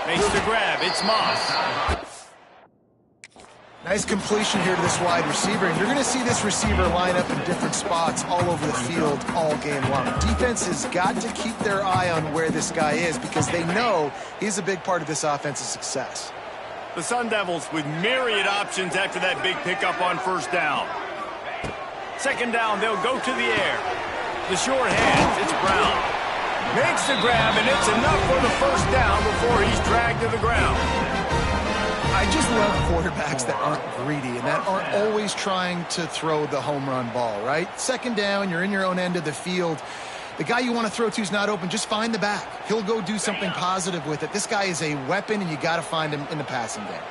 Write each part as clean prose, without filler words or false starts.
Makes the grab. It's Moss. Nice completion here to this wide receiver. And you're going to see this receiver line up in different spots all over the field all game long. Defense has got to keep their eye on where this guy is because they know he's a big part of this offense's success. The Sun Devils with myriad options after that big pickup on first down. Second down, they'll go to the air. The short hands, it's Brown. Makes the grab, and it's enough for the first down before he's dragged to the ground. I just love quarterbacks that aren't greedy and that aren't always trying to throw the home run ball, right? Second down, you're in your own end of the field. The guy you want to throw to is not open. Just find the back. He'll go do something positive with it. This guy is a weapon, and you got to find him in the passing game.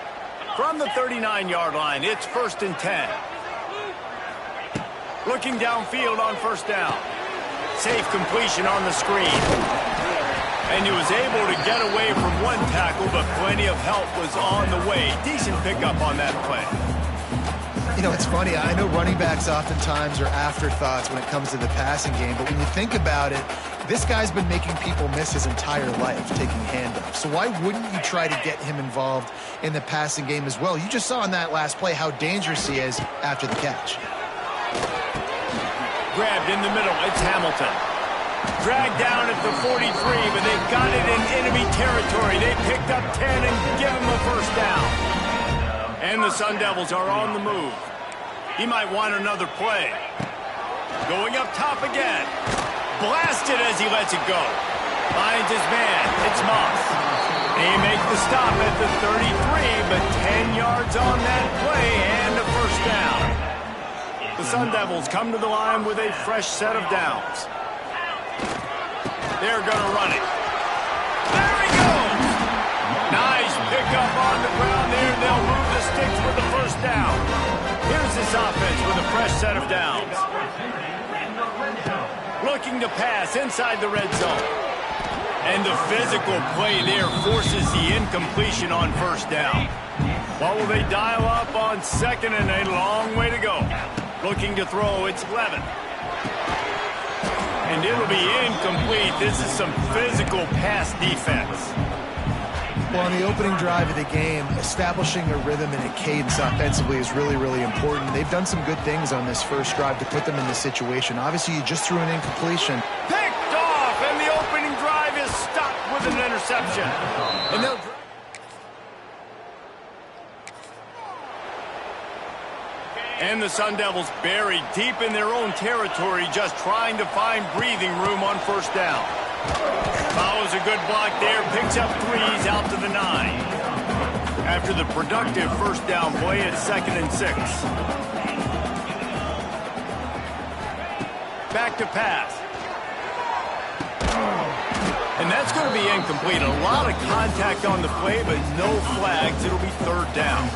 From the 39-yard line, it's 1st and 10. Looking downfield on first down. Safe completion on the screen. And he was able to get away from one tackle, but plenty of help was on the way. Decent pickup on that play. You know, it's funny. I know running backs oftentimes are afterthoughts when it comes to the passing game, but when you think about it, this guy's been making people miss his entire life taking handoffs. So why wouldn't you try to get him involved in the passing game as well? You just saw in that last play how dangerous he is after the catch. Grabbed in the middle. It's Hamilton. Dragged down at the 43, but they got it in enemy territory. They picked up 10 and give him a first down. And the Sun Devils are on the move. He might want another play. Going up top again. Blasted as he lets it go. Finds his man. It's Moss. They make the stop at the 33, but 10 yards on that play and a first down. The Sun Devils come to the line with a fresh set of downs. They're going to run it. There he goes! Nice pickup on the ground there. They'll move the sticks with the first down. Here's this offense with a fresh set of downs. Looking to pass inside the red zone. And the physical play there forces the incompletion on first down. What will they dial up on second and a long way to go? Looking to throw, it's Levin. And it'll be incomplete. This is some physical pass defense. Well, on the opening drive of the game, establishing a rhythm and a cadence offensively is really, really important. They've done some good things on this first drive to put them in this situation. Obviously, you just threw an incompletion. Picked off, and the opening drive is stopped with an interception. And they'll... And the Sun Devils buried deep in their own territory, just trying to find breathing room on first down. Follows a good block there, picks up threes out to the 9. After the productive first down play, it's 2nd and 6. Back to pass. And that's going to be incomplete. A lot of contact on the play, but no flags. It'll be 3rd down.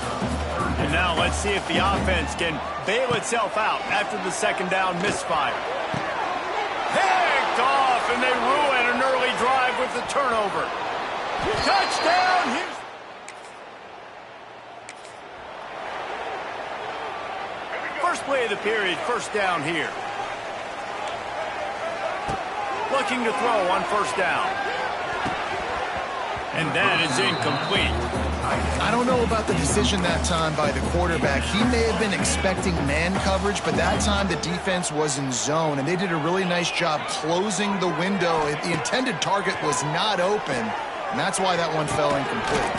And now let's see if the offense can bail itself out after the 2nd down misfire. Picked off, and they ruin an early drive with the turnover. Touchdown, Houston! First play of the period, first down here. Looking to throw on first down. And that is incomplete. I don't know about the decision that time by the quarterback. He may have been expecting man coverage, but that time the defense was in zone, and they did a really nice job closing the window. The intended target was not open, and that's why that one fell incomplete.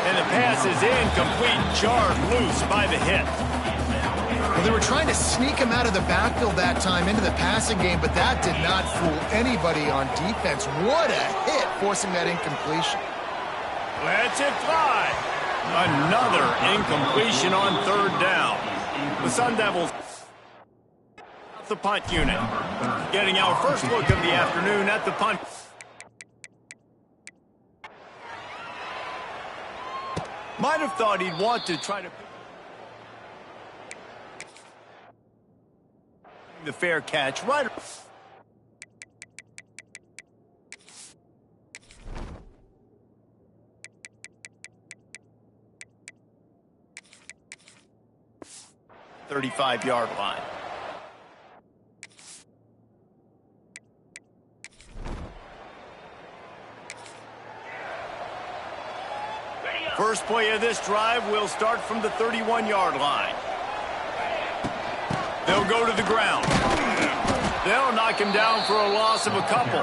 And the pass is incomplete, jarred loose by the hit. Well, they were trying to sneak him out of the backfield that time into the passing game, but that did not fool anybody on defense. What a hit, forcing that incompletion. Lets it fly. Another incompletion on 3rd down. The Sun Devils, the punt unit, getting our first look of the afternoon at the punt. Might have thought he'd want to try to the fair catch right. 35-yard line. First play of this drive will start from the 31-yard line. They'll go to the ground. They'll knock him down for a loss of a couple.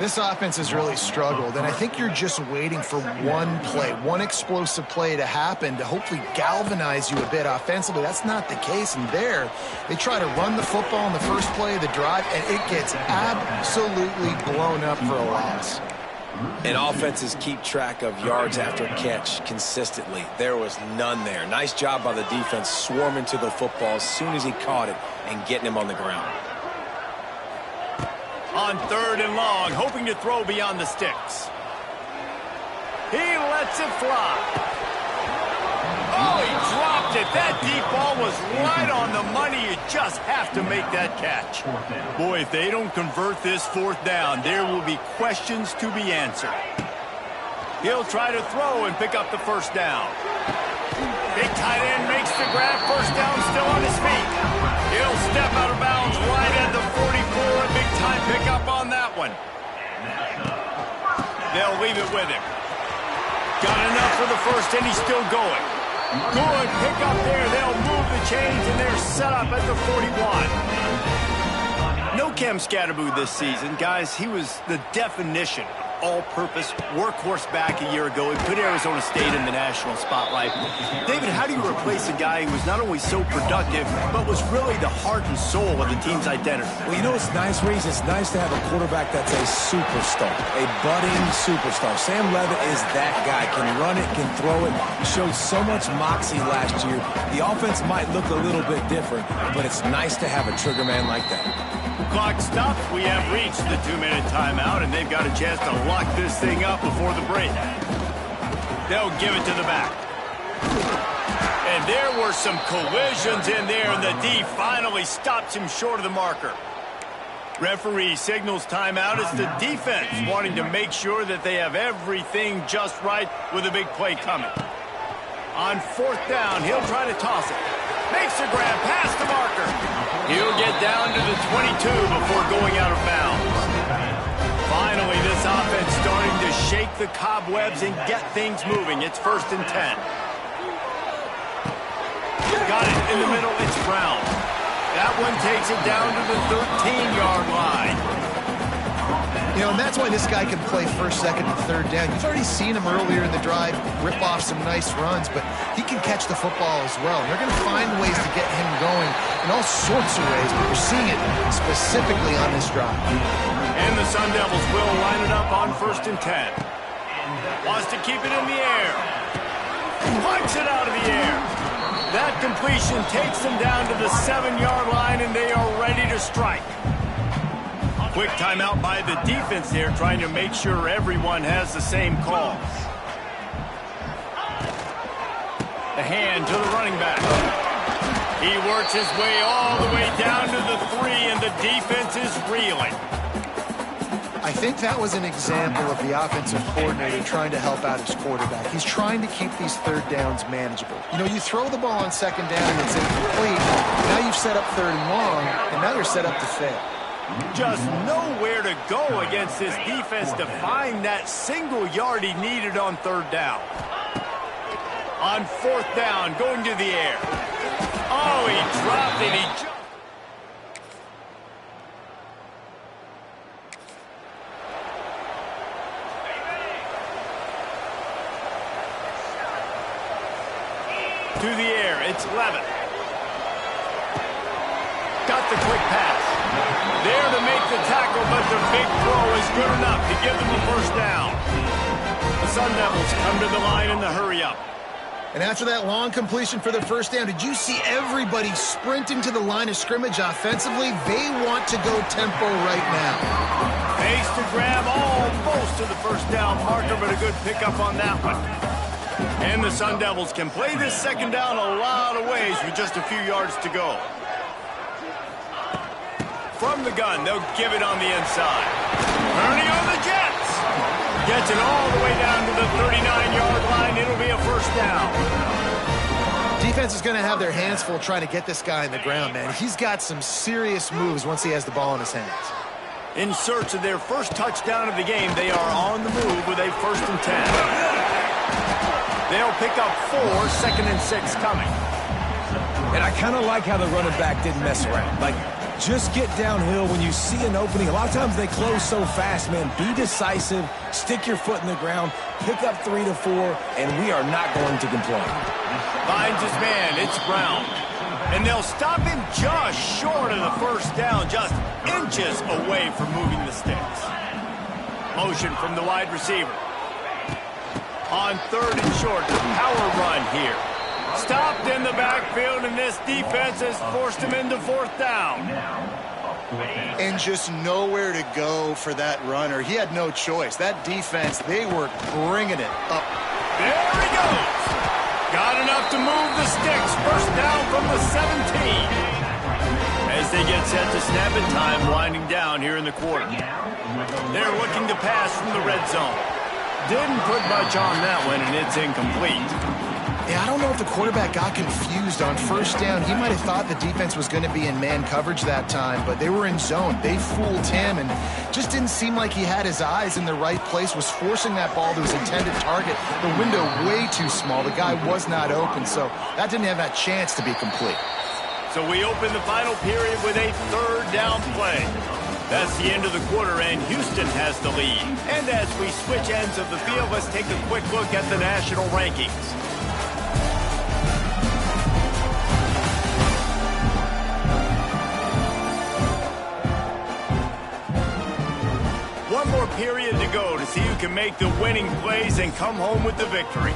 This offense has really struggled, and I think you're just waiting for one play, one explosive play to happen to hopefully galvanize you a bit offensively. That's not the case, and there, they try to run the football in the first play of the drive, and it gets absolutely blown up for a loss. And offenses keep track of yards after catch consistently. There was none there. Nice job by the defense swarming to the football as soon as he caught it and getting him on the ground. On 3rd and long, hoping to throw beyond the sticks. He lets it fly. Oh, he dropped it. That deep ball was right on the money. You just have to make that catch. Boy, if they don't convert this 4th down, there will be questions to be answered. He'll try to throw and pick up the 1st down. Big tight end makes the grab. 1st down, still on his feet. He'll step out of bounds right at the 44. A big time pickup on that one. They'll leave it with him. Got enough for the 1st, and he's still going. Good pickup there. They'll move the chains, and they're set up at the 41. No Cam Scatterboo this season. Guys, he was the definition of all-purpose workhorse back a year ago. He put Arizona State in the national spotlight. David, how do you replace a guy who was not only so productive, but was really the heart and soul of the team's identity? Well, you know what's nice, Reese? It's nice to have a quarterback that's a superstar, a budding superstar. Sam Levitt is that guy. Can run it, can throw it. He showed so much moxie last year. The offense might look a little bit different, but it's nice to have a trigger man like that. Clock stopped. We have reached the 2-minute timeout, and they've got a chance to lock this thing up before the break. They'll give it to the back. And there were some collisions in there, and the D finally stops him short of the marker. Referee signals timeout. It's the defense wanting to make sure that they have everything just right with a big play coming. On 4th down, he'll try to toss it. Makes a grab past the marker. He'll get down to the 22 before going out of bounds. Finally, this offense starting to shake the cobwebs and get things moving. It's 1st and 10. Got it in the middle. It's Brown. That one takes it down to the 13-yard line. You know, and that's why this guy can play 1st, 2nd, and 3rd down. You've already seen him earlier in the drive rip off some nice runs, but he can catch the football as well. And they're going to find ways to get him going in all sorts of ways, but we're seeing it specifically on this drive. And the Sun Devils will line it up on 1st and 10. Wants to keep it in the air. Punch it out of the air. That completion takes them down to the 7-yard line, and they are ready to strike. Quick timeout by the defense there, trying to make sure everyone has the same call. The hand to the running back. He works his way all the way down to the 3, and the defense is reeling. I think that was an example of the offensive coordinator trying to help out his quarterback. He's trying to keep these 3rd downs manageable. You know, you throw the ball on 2nd down and it's incomplete. Now you've set up 3rd and long, and now you're set up to fail. Just nowhere to go against this defense to find that single yard he needed on 3rd down. On 4th down, going to the air. Oh, he dropped it. He jumped. To the air, it's Levitt. Got the quick pass. There to make the tackle, but the big throw is good enough to give them a 1st down. The Sun Devils come to the line in the hurry-up. And after that long completion for the 1st down, did you see everybody sprinting to the line of scrimmage offensively? They want to go tempo right now. Face to grab almost to the 1st down marker, but a good pickup on that one. And the Sun Devils can play this 2nd down a lot of ways with just a few yards to go. From the gun, they'll give it on the inside. Ernie on the Jets. Gets it all the way down to the 39-yard line. It'll be a 1st down. Defense is going to have their hands full trying to get this guy in the ground, man. He's got some serious moves once he has the ball in his hands. In search of their first touchdown of the game, they are on the move with a 1st and 10. They'll pick up 4, 2nd and 6 coming. And I kind of like how the running back didn't mess around. Like, just get downhill when you see an opening. A lot of times they close so fast, man. Be decisive, stick your foot in the ground, pick up 3 to 4, and we are not going to complain. Finds his man. It's Brown. And they'll stop him just short of the first down, just inches away from moving the sticks. Motion from the wide receiver. On 3rd and short, the power run here. Stopped in the backfield, and this defense has forced him into 4th down. And just nowhere to go for that runner. He had no choice. That defense, they were bringing it up. There he goes. Got enough to move the sticks. 1st down from the 17. As they get set to snap it, time winding down here in the quarter. They're looking to pass from the red zone. Didn't put much on that one, and it's incomplete. Yeah, I don't know if the quarterback got confused on 1st down. He might have thought the defense was going to be in man coverage that time, but they were in zone. They fooled him and just didn't seem like he had his eyes in the right place, was forcing that ball to his intended target. The window way too small. The guy was not open, so that didn't have that chance to be complete. So we open the final period with a 3rd down play. That's the end of the quarter, and Houston has the lead. And as we switch ends of the field, let's take a quick look at the national rankings. One more period to go to see who can make the winning plays and come home with the victory.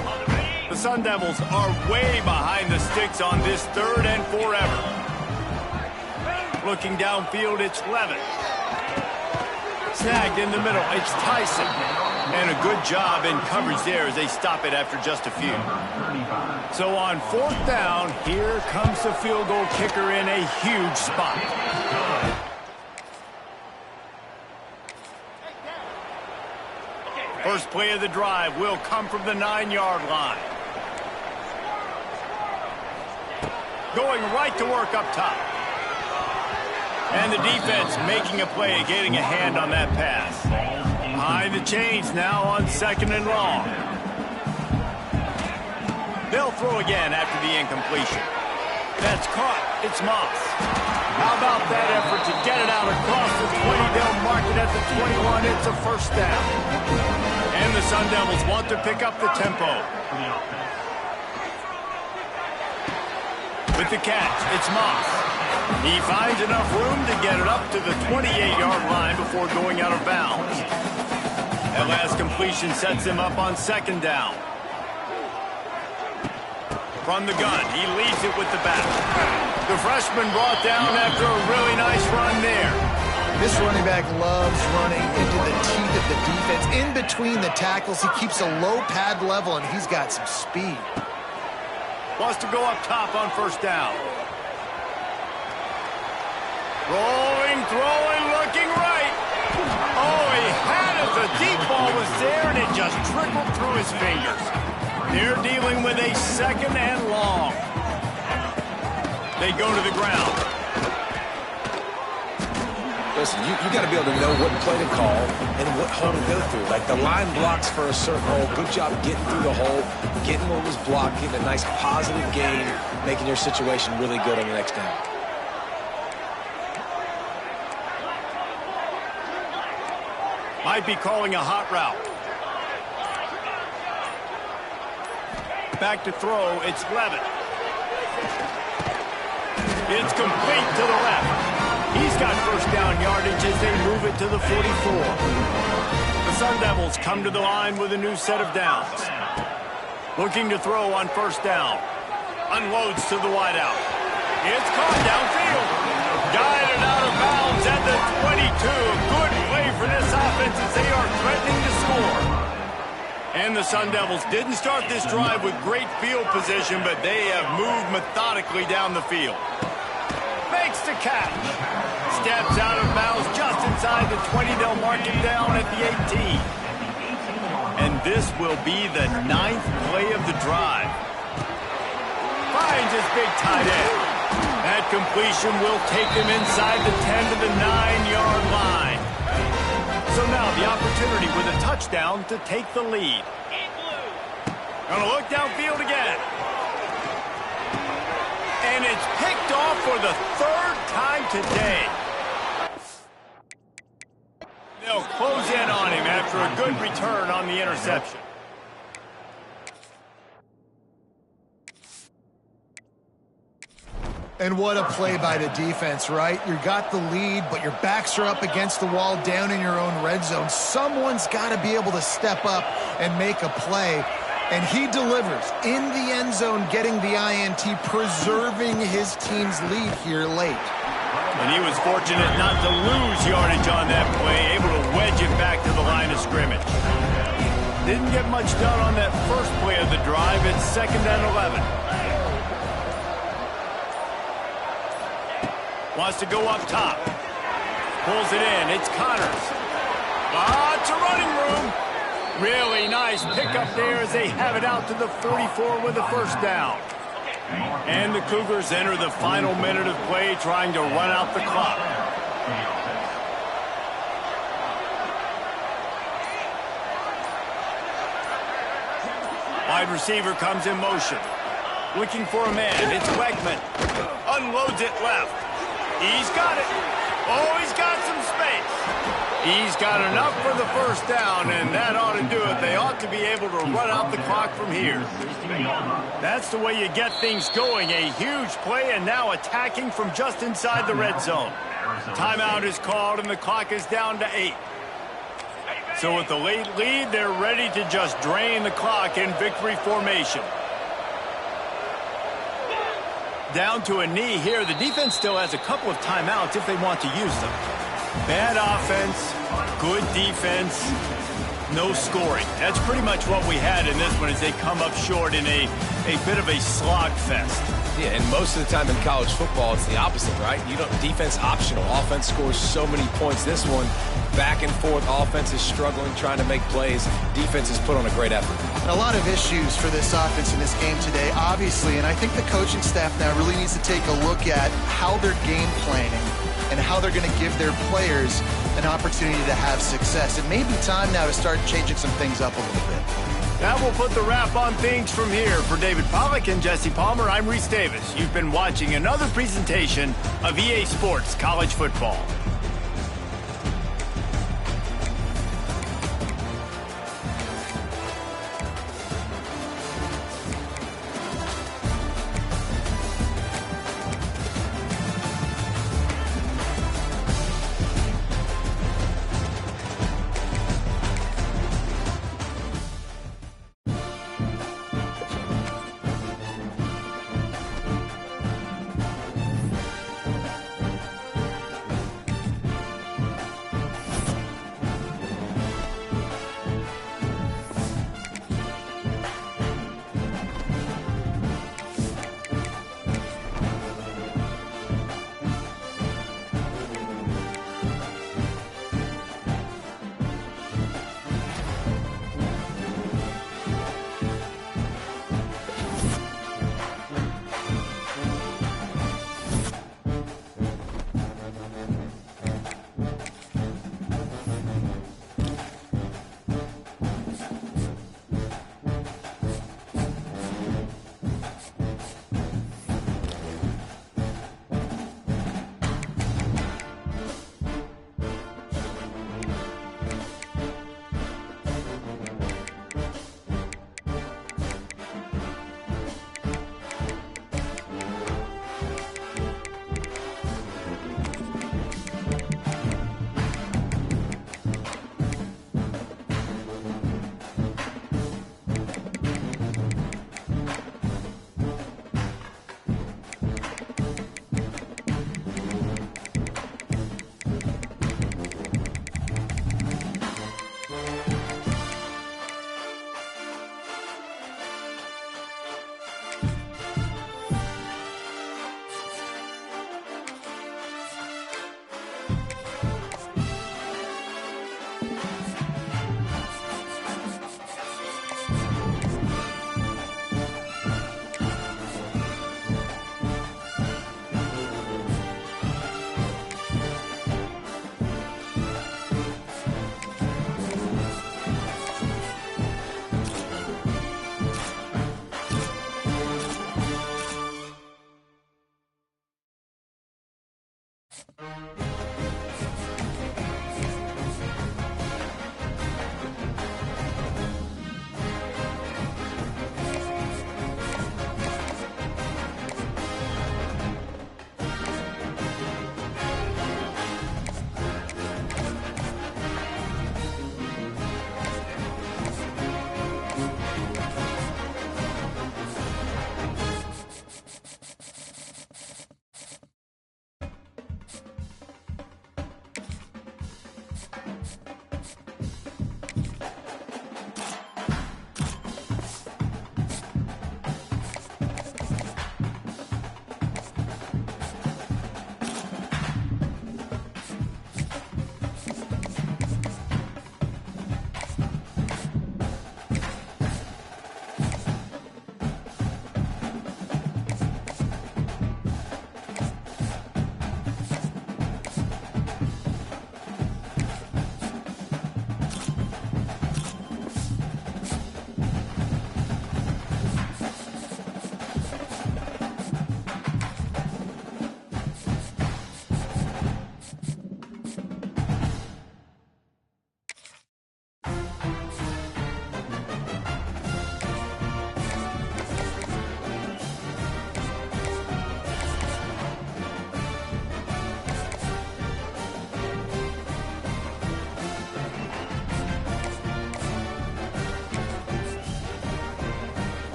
The Sun Devils are way behind the sticks on this 3rd and forever. Looking downfield, it's Levitt. Snagged in the middle, it's Tyson. And a good job in coverage there as they stop it after just a few. So on 4th down, here comes the field goal kicker in a huge spot. First play of the drive will come from the 9-yard line. Going right to work up top. And the defense making a play, getting a hand on that pass. Behind the chains now on 2nd and long. They'll throw again after the incompletion. That's caught. It's Moss. How about that effort to get it out across the 20? They'll mark it at the 21. It's a 1st down. And the Sun Devils want to pick up the tempo. With the catch, it's Moss. He finds enough room to get it up to the 28-yard line before going out of bounds. That last completion sets him up on 2nd down. From the gun, he leads it with the back. The freshman brought down after a really nice run there. This running back loves running into the teeth of the defense. In between the tackles, he keeps a low pad level, and he's got some speed. Wants to go up top on 1st down. Rolling, throwing, looking right. Oh, he had it. The deep ball was there, and it just trickled through his fingers. They're dealing with a 2nd and long. They go to the ground. Listen, you got to be able to know what play to call and what hole to go through. Like the line blocks for a certain hole. Good job getting through the hole, getting what was blocked, getting a nice positive gain, making your situation really good on the next down. Might be calling a hot route. Back to throw, it's Levitt. It's complete to the left. He's got 1st down yardage as they move it to the 44. The Sun Devils come to the line with a new set of downs. Looking to throw on 1st down. Unloads to the wideout. It's caught downfield. Guided out of bounds at the 22. Good play for this offense as they are threatening to score. And the Sun Devils didn't start this drive with great field position, but they have moved methodically down the field. Makes the catch. Steps out of bounds just inside the 20. They'll mark him down at the 18. And this will be the 9th play of the drive. Finds his big tight end. That completion will take him inside the 10 to the 9-yard line. So now the opportunity with a touchdown to take the lead. Gonna look downfield again. And it's picked off for the third time today. They'll close in on him after a good return on the interception. And what a play by the defense, right? You got the lead, but your backs are up against the wall down in your own red zone. Someone's got to be able to step up and make a play. And he delivers in the end zone, getting the INT, preserving his team's lead here late. And he was fortunate not to lose yardage on that play, able to wedge it back to the line of scrimmage. Didn't get much done on that first play of the drive. It's 2nd and 11. Wants to go up top. Pulls it in. It's Connors. Lots of running room. Really nice pickup there as they have it out to the 44 with a first down. And the Cougars enter the final minute of play trying to run out the clock. Wide receiver comes in motion. Looking for a man. It's Weckman. Unloads it left. He's got it. Oh, he's got some space. He's got enough for the first down, and that ought to do it. They ought to be able to run out the clock from here. That's the way you get things going. A huge play, and now attacking from just inside the red zone. Timeout is called, and the clock is down to 8. So with the late lead, they're ready to just drain the clock in victory formation. Down to a knee here. The defense still has a couple of timeouts if they want to use them. Bad offense, good defense, no scoring. That's pretty much what we had in this one as they come up short in a bit of a slogfest. Yeah, and most of the time in college football, it's the opposite, right? You don't defense optional. Offense scores so many points. This one, back and forth. Offense is struggling, trying to make plays. Defense has put on a great effort. A lot of issues for this offense in this game today, obviously, and I think the coaching staff now really needs to take a look at how they're game planning and how they're going to give their players an opportunity to have success. It may be time now to start changing some things up a little bit. That will put the wrap on things from here. For David Pollack and Jesse Palmer, I'm Reese Davis. You've been watching another presentation of EA Sports College Football.